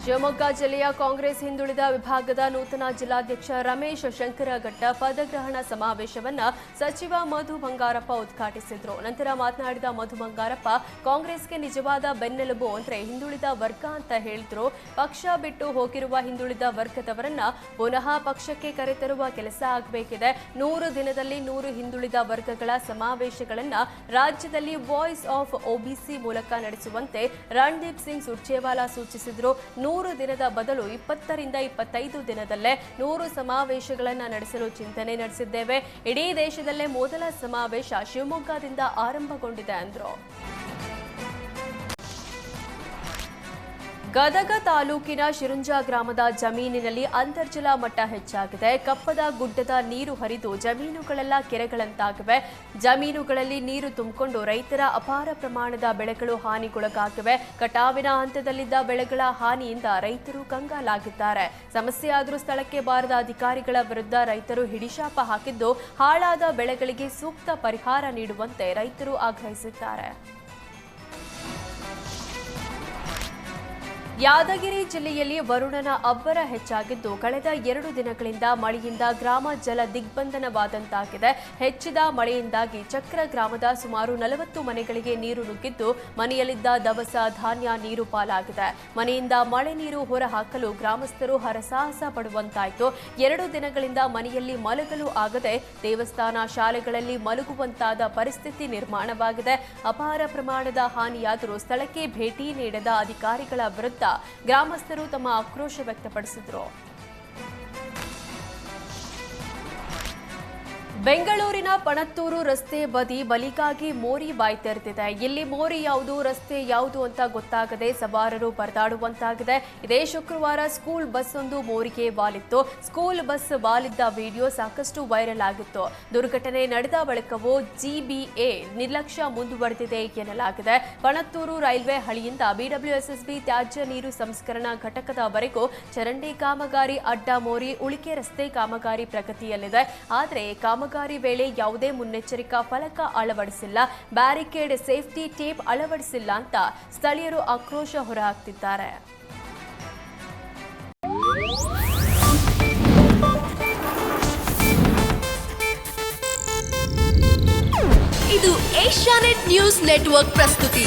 ಶಿವಮೊಗ್ಗ ಜಿಲ್ಲೆಯ ಕಾಂಗ್ರೆಸ್ ಹಿಂದುಳಿದ ವಿಭಾಗದ ನೂತನ ಜಿಲ್ಲಾಧ್ಯಕ್ಷ ರಮೇಶ್ ಶಂಕರಘಟ್ಟ ಪದಗ್ರಹಣ ಸಮಾವೇಶವನ್ನು ಸಚಿವ ಮಧು ಬಂಗಾರಪ್ಪ ಉದ್ಘಾಟಿಸಿದರು. ನಂತರ ಮಾತನಾಡಿದ ಮಧು ಬಂಗಾರಪ್ಪ, ಕಾಂಗ್ರೆಸ್ಗೆ ನಿಜವಾದ ಬೆನ್ನೆಲುಬು ಅಂದ್ರೆ ಹಿಂದುಳಿದ ವರ್ಗ ಅಂತ ಹೇಳಿದ್ರು. ಪಕ್ಷ ಬಿಟ್ಟು ಹೋಗಿರುವ ಹಿಂದುಳಿದ ವರ್ಗದವರನ್ನ ಪುನಃ ಪಕ್ಷಕ್ಕೆ ಕರೆತರುವ ಕೆಲಸ ಆಗಬೇಕಿದೆ. 100 ದಿನದಲ್ಲಿ 100 ಹಿಂದುಳಿದ ವರ್ಗಗಳ ಸಮಾವೇಶಗಳನ್ನ ರಾಜ್ಯದಲ್ಲಿ ವಾಯ್ಸ್ ಆಫ್ ಒಬಿಸಿ ಮೂಲಕ ನಡೆಸುವಂತೆ ರಣದೀಪ್ ಸಿಂಗ್ ಸುರ್ಜೇವಾಲಾ ಸೂಚಿಸಿದರು. 100 ದಿನದ ಬದಲು 20 ರಿಂದ 25 ದಿನದಲ್ಲೇ 100 ಸಮಾವೇಶಗಳನ್ನು ನಡೆಸಲು ಚಿಂತನೆ ನಡೆಸಿದ್ದೇವೆ. ಇಡೀ ದೇಶದಲ್ಲೇ ಮೊದಲ ಸಮಾವೇಶ ಶಿವಮೊಗ್ಗದಿಂದ ಆರಂಭಗೊಂಡಿದೆ ಎಂದರು. ಗದಗ ತಾಲೂಕಿನ ಶಿರುಂಜ ಗ್ರಾಮದ ಜಮೀನಿನಲ್ಲಿ ಅಂತರ್ಜಲ ಮಟ್ಟ ಹೆಚ್ಚಾಗಿದೆ. ಕಪ್ಪದ ಗುಡ್ಡದ ನೀರು ಹರಿದು ಜಮೀನುಗಳೆಲ್ಲ ಕೆರೆಗಳಂತಾಗಿವೆ. ಜಮೀನುಗಳಲ್ಲಿ ನೀರು ತುಂಬಿಕೊಂಡು ರೈತರ ಅಪಾರ ಪ್ರಮಾಣದ ಬೆಳೆಗಳು ಹಾನಿಗೊಳಗಾಗಿವೆ. ಕಟಾವಿನ ಹಂತದಲ್ಲಿದ್ದ ಬೆಳೆಗಳ ಹಾನಿಯಿಂದ ರೈತರು ಕಂಗಾಲಾಗಿದ್ದಾರೆ. ಸಮಸ್ಯೆಯಾದರೂ ಸ್ಥಳಕ್ಕೆ ಬಾರದ ಅಧಿಕಾರಿಗಳ ವಿರುದ್ಧ ರೈತರು ಹಿಡಿಶಾಪ ಹಾಕಿದ್ದು, ಹಾಳಾದ ಬೆಳೆಗಳಿಗೆ ಸೂಕ್ತ ಪರಿಹಾರ ನೀಡುವಂತೆ ರೈತರು ಆಗ್ರಹಿಸಿದ್ದಾರೆ. ಯಾದಗಿರಿ ಜಿಲ್ಲೆಯಲ್ಲಿ ವರುಣನ ಅಬ್ಬರ ಹೆಚ್ಚಾಗಿದ್ದು, ಕಳೆದ 2 ದಿನಗಳಿಂದ ಮಳೆಯಿಂದ ಗ್ರಾಮ ಜಲ ದಿಗ್ಬಂಧನವಾದಂತಾಗಿದೆ. ಹೆಚ್ಚಿದ ಮಳೆಯಿಂದಾಗಿ ಚಕ್ರ ಗ್ರಾಮದ ಸುಮಾರು 40 ಮನೆಗಳಿಗೆ ನೀರು ನುಗ್ಗಿದ್ದು, ಮನೆಯಲ್ಲಿದ್ದ ದವಸ ಧಾನ್ಯ ನೀರು ಪಾಲಾಗಿದೆ. ಮನೆಯಿಂದ ಮಳೆ ನೀರು ಹೊರಹಾಕಲು ಗ್ರಾಮಸ್ಥರು ಹರಸಾಹಸ ಪಡುವಂತಾಯಿತು. 2 ದಿನಗಳಿಂದ ಮನೆಯಲ್ಲಿ ಮಲಗಲು ಆಗದೆ ದೇವಸ್ಥಾನ ಶಾಲೆಗಳಲ್ಲಿ ಮಲಗುವಂತಾದ ಪರಿಸ್ಥಿತಿ ನಿರ್ಮಾಣವಾಗಿದೆ. ಅಪಾರ ಪ್ರಮಾಣದ ಹಾನಿಯಾದರೂ ಸ್ಥಳಕ್ಕೆ ಭೇಟಿ ನೀಡದ ಅಧಿಕಾರಿಗಳ ವಿರುದ್ಧ ಗ್ರಾಮಸ್ಥರು ತಮ್ಮ ಆಕ್ರೋಶ ವ್ಯಕ್ತಪಡಿಸಿದರು. ಬೆಂಗಳೂರಿನ ಪಣತ್ತೂರು ರಸ್ತೆ ಬದಿ ಬಲಿಗಾಗಿ ಮೋರಿ ಬಾಯಿ ತೆರೆದಿದೆ. ಇಲ್ಲಿ ಮೋರಿ ಯಾವುದು, ರಸ್ತೆ ಯಾವುದು ಅಂತ ಗೊತ್ತಾಗದೆ ಸವಾರರು ಪರದಾಡುವಂತಾಗಿದೆ. ಇದೇ ಶುಕ್ರವಾರ ಸ್ಕೂಲ್ ಬಸ್ ಒಂದು ಮೋರಿಗೆ ವಾಲಿತ್ತು. ಸ್ಕೂಲ್ ಬಸ್ ವಾಲಿದ್ದ ವಿಡಿಯೋ ಸಾಕಷ್ಟು ವೈರಲ್ ಆಗಿತ್ತು. ದುರ್ಘಟನೆ ನಡೆದ ಬಳಿಕವೂ ಜಿಬಿಎ ನಿರ್ಲಕ್ಷ್ಯ ಮುಂದುವರೆದಿದೆ ಎನ್ನಲಾಗಿದೆ. ಪಣತ್ತೂರು ರೈಲ್ವೆ ಹಳಿಯಿಂದ ಬಿಡಬ್ಲ್ಯೂಎಸ್ಎಸ್ಬಿ ತ್ಯಾಜ್ಯ ನೀರು ಸಂಸ್ಕರಣಾ ಘಟಕದವರೆಗೂ ಚರಂಡಿ ಕಾಮಗಾರಿ, ಅಡ್ಡ ಮೋರಿ, ಉಳಿಕೆ ರಸ್ತೆ ಕಾಮಗಾರಿ ಪ್ರಗತಿಯಲ್ಲಿದೆ. ಆದರೆ ಕಾಮಗಾರಿ ವೇಳೆ ಯಾವುದೇ ಮುನ್ನೆಚ್ಚರಿಕಾ ಫಲಕ ಅಳವಡಿಸಿಲ್ಲ, ಬ್ಯಾರಿಕೇಡ್, ಸೇಫ್ಟಿ ಟೇಪ್ ಅಳವಡಿಸಿಲ್ಲ ಅಂತ ಸ್ಥಳೀಯರು ಆಕ್ರೋಶ ಹೊರಹಾಕ್ತಿದ್ದಾರೆ. ಇದು ಏಷ್ಯಾನೆಟ್ ನ್ಯೂಸ್ ನೆಟ್ವರ್ಕ್ ಪ್ರಸ್ತುತಿ.